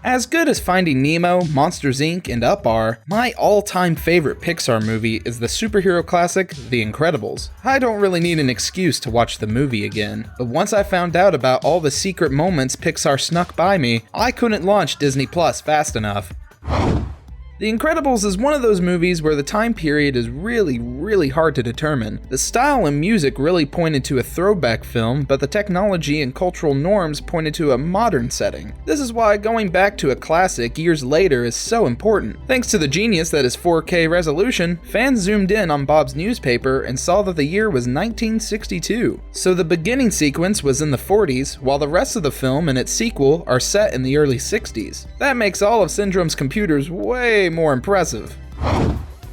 As good as Finding Nemo, Monsters Inc., and Up are, my all-time favorite Pixar movie is the superhero classic, The Incredibles. I don't really need an excuse to watch the movie again, but once I found out about all the secret moments Pixar snuck by me, I couldn't launch Disney Plus fast enough. The Incredibles is one of those movies where the time period is really hard to determine. The style and music really pointed to a throwback film, but the technology and cultural norms pointed to a modern setting. This is why going back to a classic years later is so important. Thanks to the genius that is 4K resolution, fans zoomed in on Bob's newspaper and saw that the year was 1962. So the beginning sequence was in the 40s, while the rest of the film and its sequel are set in the early 60s. That makes all of Syndrome's computers way more impressive.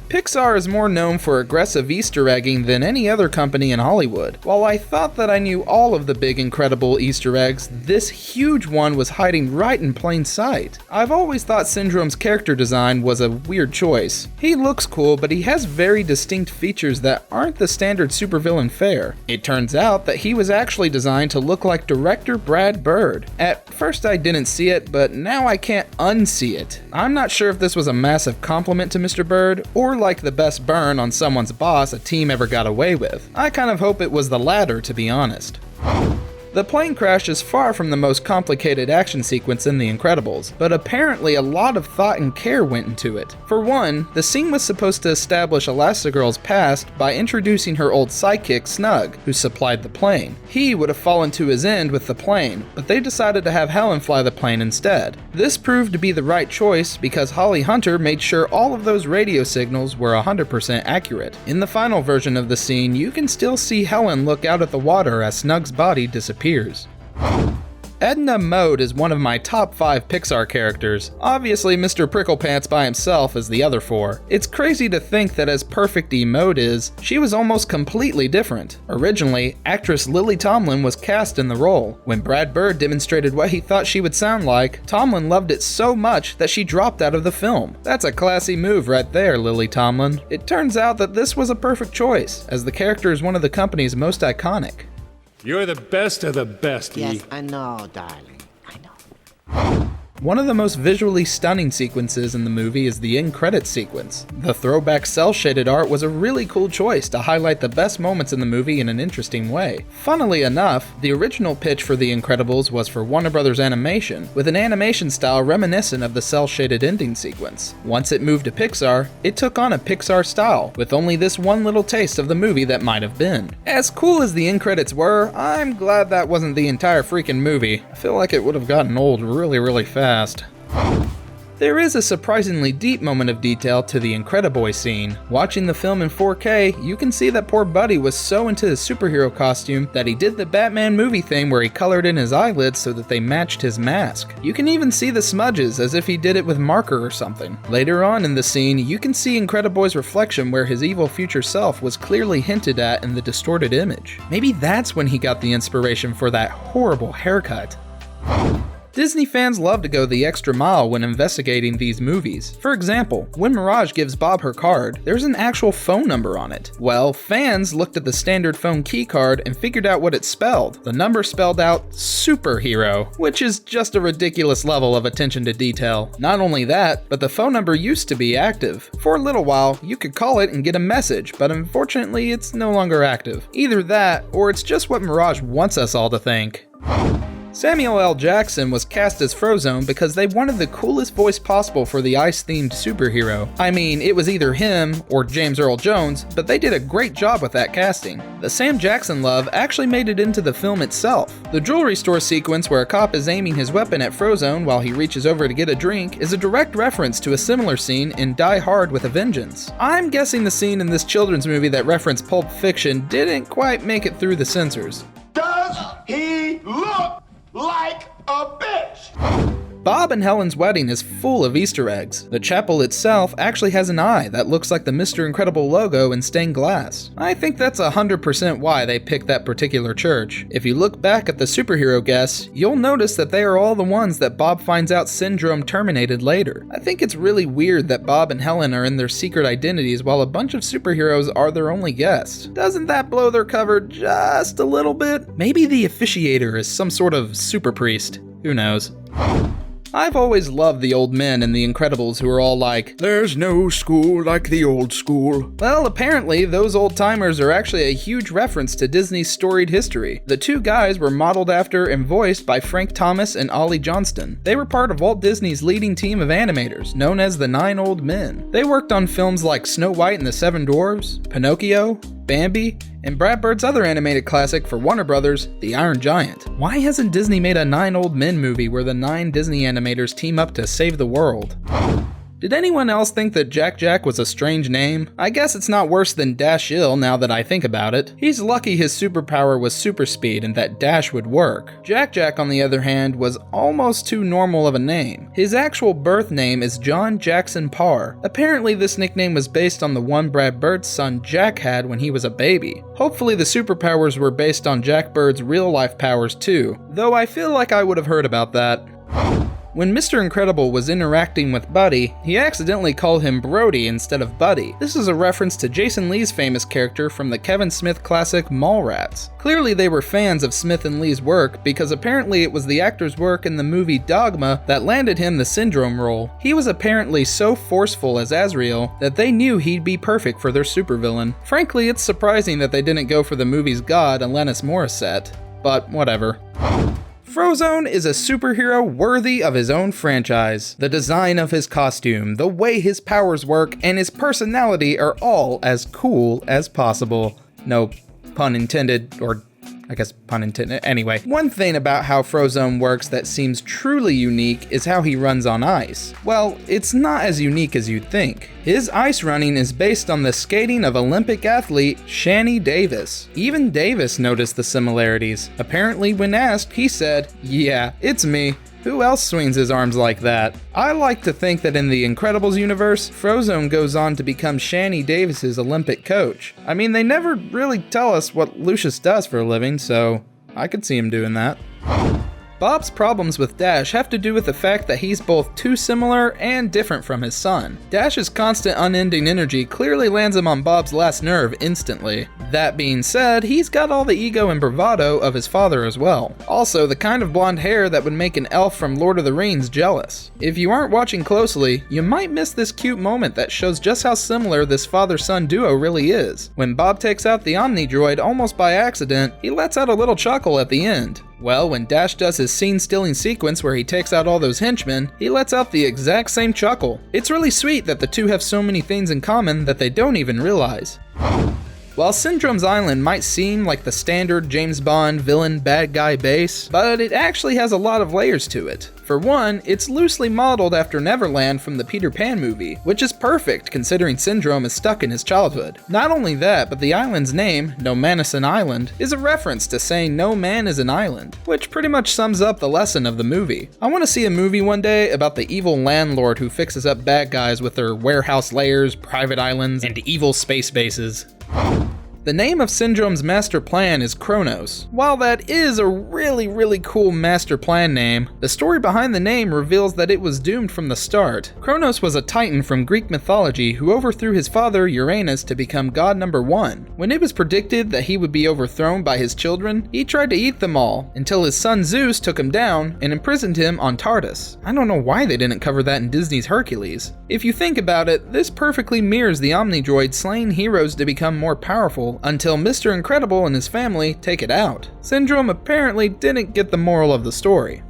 Pixar is more known for aggressive Easter egging than any other company in Hollywood. While I thought that I knew all of the big incredible Easter eggs, this huge one was hiding right in plain sight. I've always thought Syndrome's character design was a weird choice. He looks cool, but he has very distinct features that aren't the standard supervillain fare. It turns out that he was actually designed to look like director Brad Bird. At first I didn't see it, but now I can't unsee it. I'm not sure if this was a massive compliment to Mr. Bird, or like the best burn on someone's boss a team ever got away with. I kind of hope it was the latter, to be honest. The plane crash is far from the most complicated action sequence in The Incredibles, but apparently a lot of thought and care went into it. For one, the scene was supposed to establish Elastigirl's past by introducing her old sidekick Snug, who supplied the plane. He would have fallen to his end with the plane, but they decided to have Helen fly the plane instead. This proved to be the right choice because Holly Hunter made sure all of those radio signals were 100% accurate. In the final version of the scene, you can still see Helen look out at the water as Snug's body disappears. Edna Mode is one of my top 5 Pixar characters. Obviously, Mr. Pricklepants by himself is the other 4. It's crazy to think that as perfect Mode is, she was almost completely different. Originally, actress Lily Tomlin was cast in the role. When Brad Bird demonstrated what he thought she would sound like, Tomlin loved it so much that she dropped out of the film. That's a classy move right there, Lily Tomlin. It turns out that this was a perfect choice, as the character is one of the company's most iconic. You're the best of the best, Yes, E. I know, darling. I know. One of the most visually stunning sequences in the movie is the end credits sequence. The throwback cel-shaded art was a really cool choice to highlight the best moments in the movie in an interesting way. Funnily enough, the original pitch for The Incredibles was for Warner Bros. Animation, with an animation style reminiscent of the cel-shaded ending sequence. Once it moved to Pixar, it took on a Pixar style, with only this one little taste of the movie that might have been. As cool as the end credits were, I'm glad that wasn't the entire freaking movie. I feel like it would have gotten old really fast. There is a surprisingly deep moment of detail to the Incrediboy scene. Watching the film in 4K, you can see that poor Buddy was so into his superhero costume that he did the Batman movie thing where he colored in his eyelids so that they matched his mask. You can even see the smudges as if he did it with marker or something. Later on in the scene, you can see Incrediboy's reflection where his evil future self was clearly hinted at in the distorted image. Maybe that's when he got the inspiration for that horrible haircut. Disney fans love to go the extra mile when investigating these movies. For example, when Mirage gives Bob her card, there's an actual phone number on it. Well, fans looked at the standard phone key card and figured out what it spelled. The number spelled out superhero, which is just a ridiculous level of attention to detail. Not only that, but the phone number used to be active. For a little while, you could call it and get a message, but unfortunately it's no longer active. Either that, or it's just what Mirage wants us all to think. Samuel L. Jackson was cast as Frozone because they wanted the coolest voice possible for the ice-themed superhero. I mean, it was either him or James Earl Jones, but they did a great job with that casting. The Sam Jackson love actually made it into the film itself. The jewelry store sequence where a cop is aiming his weapon at Frozone while he reaches over to get a drink is a direct reference to a similar scene in Die Hard with a Vengeance. I'm guessing the scene in this children's movie that referenced Pulp Fiction didn't quite make it through the censors. Does he look like a bitch? Bob and Helen's wedding is full of Easter eggs. The chapel itself actually has an eye that looks like the Mr. Incredible logo in stained glass. I think that's 100% why they picked that particular church. If you look back at the superhero guests, you'll notice that they are all the ones that Bob finds out Syndrome terminated later. I think it's really weird that Bob and Helen are in their secret identities while a bunch of superheroes are their only guests. Doesn't that blow their cover just a little bit? Maybe the officiator is some sort of super priest. Who knows? I've always loved the old men in The Incredibles who are all like, "There's no school like the old school." well, apparently those old-timers are actually a huge reference to Disney's storied history. The two guys were modeled after and voiced by Frank Thomas and Ollie Johnston. They were part of Walt Disney's leading team of animators, known as the Nine Old Men. They worked on films like Snow White and the Seven Dwarfs, Pinocchio, Bambi, and Brad Bird's other animated classic for Warner Brothers, The Iron Giant. Why hasn't Disney made a 9 Old Men movie where the 9 Disney animators team up to save the world? Did anyone else think that Jack Jack was a strange name? I guess it's not worse than Dash Ill now that I think about it. He's lucky his superpower was super speed and that Dash would work. Jack Jack, on the other hand, was almost too normal of a name. His actual birth name is John Jackson Parr. Apparently this nickname was based on the one Brad Bird's son Jack had when he was a baby. Hopefully the superpowers were based on Jack Bird's real life powers too, though I feel like I would have heard about that. When Mr. Incredible was interacting with Buddy, he accidentally called him Brodie instead of Buddy. This is a reference to Jason Lee's famous character from the Kevin Smith classic Mallrats. Clearly they were fans of Smith and Lee's work because apparently it was the actor's work in the movie Dogma that landed him the Syndrome role. He was apparently so forceful as Azrael that they knew he'd be perfect for their supervillain. Frankly, it's surprising that they didn't go for the movie's god Alanis Morissette, but whatever. Frozone is a superhero worthy of his own franchise. The design of his costume, the way his powers work, and his personality are all as cool as possible. No pun intended, or I guess pun intended. Anyway, one thing about how Frozone works that seems truly unique is how he runs on ice. Well, it's not as unique as you'd think. His ice running is based on the skating of Olympic athlete Shani Davis. Even Davis noticed the similarities. Apparently when asked, he said, "Yeah, it's me. Who else swings his arms like that?" I like to think that in the Incredibles universe, Frozone goes on to become Shani Davis's Olympic coach. I mean, they never really tell us what Lucius does for a living, so I could see him doing that. Bob's problems with Dash have to do with the fact that he's both too similar and different from his son. Dash's constant unending energy clearly lands him on Bob's last nerve instantly. That being said, he's got all the ego and bravado of his father as well. Also, the kind of blonde hair that would make an elf from Lord of the Rings jealous. If you aren't watching closely, you might miss this cute moment that shows just how similar this father-son duo really is. When Bob takes out the Omni Droid almost by accident, he lets out a little chuckle at the end. Well, when Dash does his scene-stealing sequence where he takes out all those henchmen, he lets out the exact same chuckle. It's really sweet that the two have so many things in common that they don't even realize. While Syndrome's Island might seem like the standard James Bond villain bad guy base, but it actually has a lot of layers to it. For one, it's loosely modeled after Neverland from the Peter Pan movie, which is perfect considering Syndrome is stuck in his childhood. Not only that, but the island's name, Nomanisan Island, is a reference to saying no man is an island, which pretty much sums up the lesson of the movie. I want to see a movie one day about the evil landlord who fixes up bad guys with their warehouse layers, private islands, and evil space bases. The name of Syndrome's master plan is Kronos. While that is a really cool master plan name, the story behind the name reveals that it was doomed from the start. Kronos was a titan from Greek mythology who overthrew his father Uranus to become god number 1. When it was predicted that he would be overthrown by his children, he tried to eat them all, until his son Zeus took him down and imprisoned him on Tartarus. I don't know why they didn't cover that in Disney's Hercules. If you think about it, this perfectly mirrors the Omnidroid slaying heroes to become more powerful until Mr. Incredible and his family take it out. Syndrome apparently didn't get the moral of the story.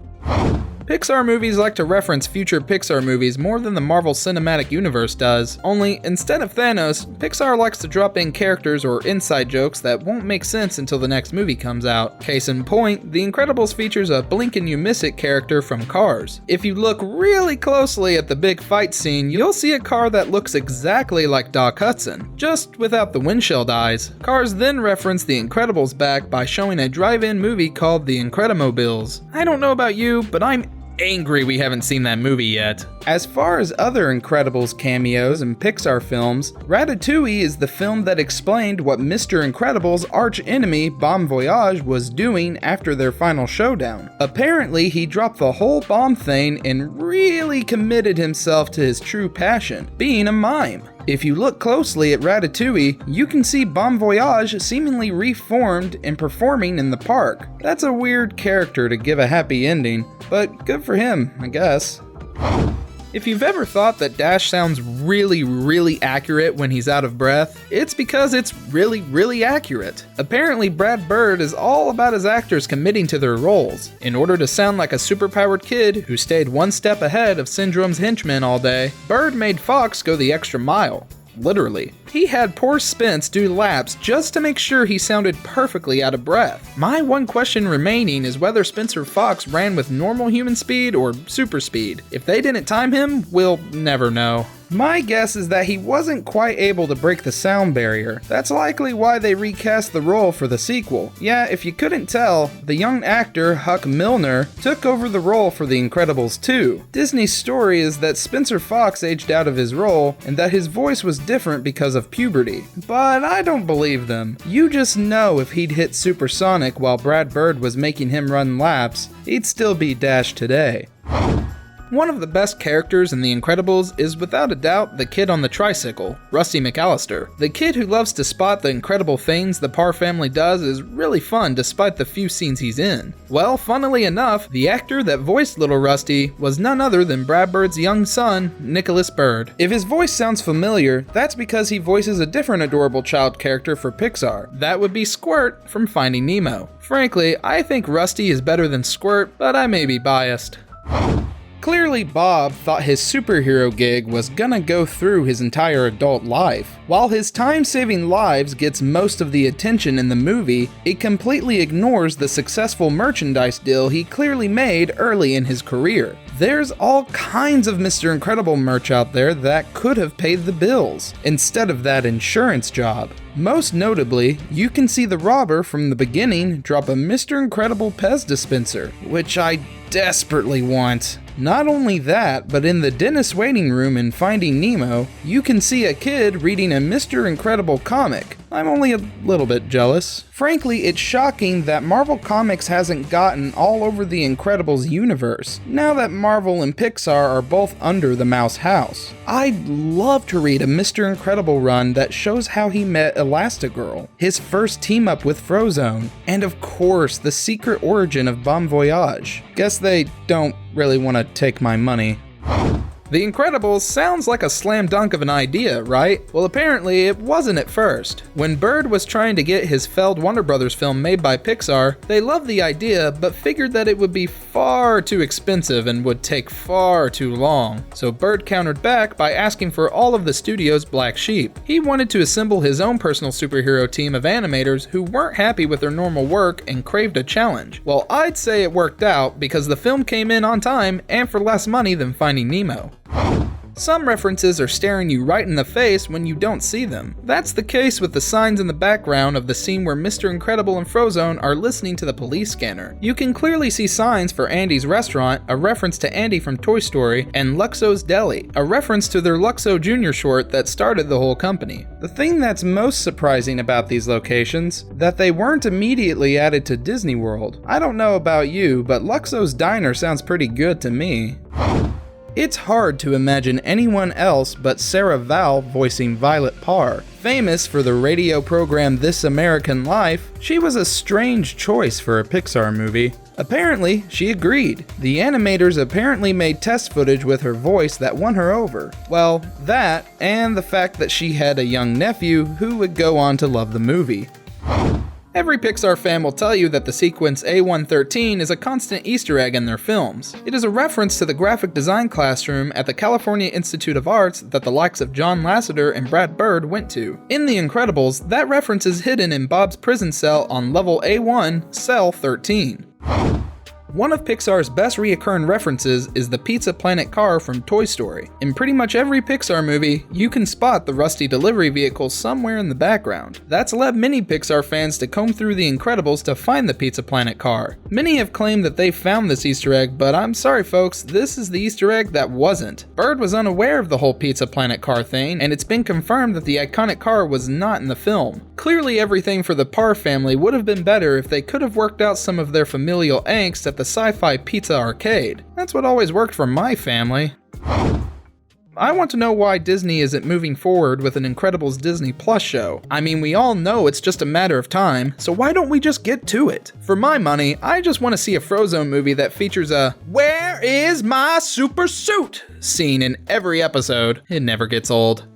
Pixar movies like to reference future Pixar movies more than the Marvel Cinematic Universe does, only instead of Thanos, Pixar likes to drop in characters or inside jokes that won't make sense until the next movie comes out. Case in point, The Incredibles features a blink and you miss it character from Cars. If you look really closely at the big fight scene, you'll see a car that looks exactly like Doc Hudson, just without the windshield eyes. Cars then reference The Incredibles back by showing a drive-in movie called The Incredimobiles. I don't know about you, but I'm angry we haven't seen that movie yet. As far as other Incredibles cameos in Pixar films, Ratatouille is the film that explained what Mr. Incredible's arch-enemy Bon Voyage was doing after their final showdown. Apparently, he dropped the whole bomb thing and really committed himself to his true passion, being a mime. If you look closely at Ratatouille, you can see Bon Voyage seemingly reformed and performing in the park. That's a weird character to give a happy ending, but good for him, I guess. If you've ever thought that Dash sounds really accurate when he's out of breath, it's because it's really accurate. Apparently, Brad Bird is all about his actors committing to their roles. In order to sound like a superpowered kid who stayed one step ahead of Syndrome's henchmen all day, Bird made Fox go the extra mile. Literally. He had poor Spence do laps just to make sure he sounded perfectly out of breath. My one question remaining is whether Spencer Fox ran with normal human speed or super speed. If they didn't time him, we'll never know. My guess is that he wasn't quite able to break the sound barrier. That's likely why they recast the role for the sequel. Yeah, if you couldn't tell, the young actor Huck Milner took over the role for The Incredibles 2. Disney's story is that Spencer Fox aged out of his role and that his voice was different because of puberty. But I don't believe them. You just know if he'd hit supersonic while Brad Bird was making him run laps, he'd still be Dash today. One of the best characters in The Incredibles is without a doubt the kid on the tricycle, Rusty McAllister. The kid who loves to spot the incredible things the Parr family does is really fun despite the few scenes he's in. Well, funnily enough, the actor that voiced Little Rusty was none other than Brad Bird's young son, Nicholas Bird. If his voice sounds familiar, that's because he voices a different adorable child character for Pixar. That would be Squirt from Finding Nemo. Frankly, I think Rusty is better than Squirt, but I may be biased. Clearly, Bob thought his superhero gig was gonna go through his entire adult life. While his time-saving lives gets most of the attention in the movie, it completely ignores the successful merchandise deal he clearly made early in his career. There's all kinds of Mr. Incredible merch out there that could have paid the bills, instead of that insurance job. Most notably, you can see the robber from the beginning drop a Mr. Incredible Pez dispenser, which I desperately want. Not only that, but in the dentist waiting room in Finding Nemo, you can see a kid reading a Mr. Incredible comic. I'm only a little bit jealous. Frankly, it's shocking that Marvel Comics hasn't gotten all over the Incredibles universe, now that Marvel and Pixar are both under the Mouse House. I'd love to read a Mr. Incredible run that shows how he met Elastigirl, his first team up with Frozone, and of course, the secret origin of Bon Voyage. Guess they don't really want to take my money. The Incredibles sounds like a slam dunk of an idea, right? Well, apparently it wasn't at first. When Bird was trying to get his failed Warner Brothers film made by Pixar, they loved the idea but figured that it would be far too expensive and would take far too long. So Bird countered back by asking for all of the studio's black sheep. He wanted to assemble his own personal superhero team of animators who weren't happy with their normal work and craved a challenge. Well, I'd say it worked out because the film came in on time and for less money than Finding Nemo. Some references are staring you right in the face when you don't see them. That's the case with the signs in the background of the scene where Mr. Incredible and Frozone are listening to the police scanner. You can clearly see signs for Andy's Restaurant, a reference to Andy from Toy Story, and Luxo's Deli, a reference to their Luxo Jr. short that started the whole company. The thing that's most surprising about these locations, that they weren't immediately added to Disney World. I don't know about you, but Luxo's Diner sounds pretty good to me. It's hard to imagine anyone else but Sarah Vowell voicing Violet Parr. Famous for the radio program This American Life, she was a strange choice for a Pixar movie. Apparently, she agreed. The animators apparently made test footage with her voice that won her over. Well, that, and the fact that she had a young nephew who would go on to love the movie. Every Pixar fan will tell you that the sequence A113 is a constant Easter egg in their films. It is a reference to the graphic design classroom at the California Institute of Arts that the likes of John Lasseter and Brad Bird went to. In The Incredibles, that reference is hidden in Bob's prison cell on level A1, cell 13. One of Pixar's best reoccurring references is the Pizza Planet car from Toy Story. In pretty much every Pixar movie, you can spot the rusty delivery vehicle somewhere in the background. That's led many Pixar fans to comb through The Incredibles to find the Pizza Planet car. Many have claimed that they found this Easter egg, but I'm sorry folks, this is the Easter egg that wasn't. Bird was unaware of the whole Pizza Planet car thing, and it's been confirmed that the iconic car was not in the film. Clearly everything for the Parr family would have been better if they could have worked out some of their familial angst at the Sci-Fi Pizza Arcade. That's what always worked for my family. I want to know why Disney isn't moving forward with an Incredibles Disney Plus show. I mean, we all know it's just a matter of time, so why don't we just get to it? For my money, I just want to see a Frozone movie that features a "Where is my super suit?" scene in every episode. It never gets old.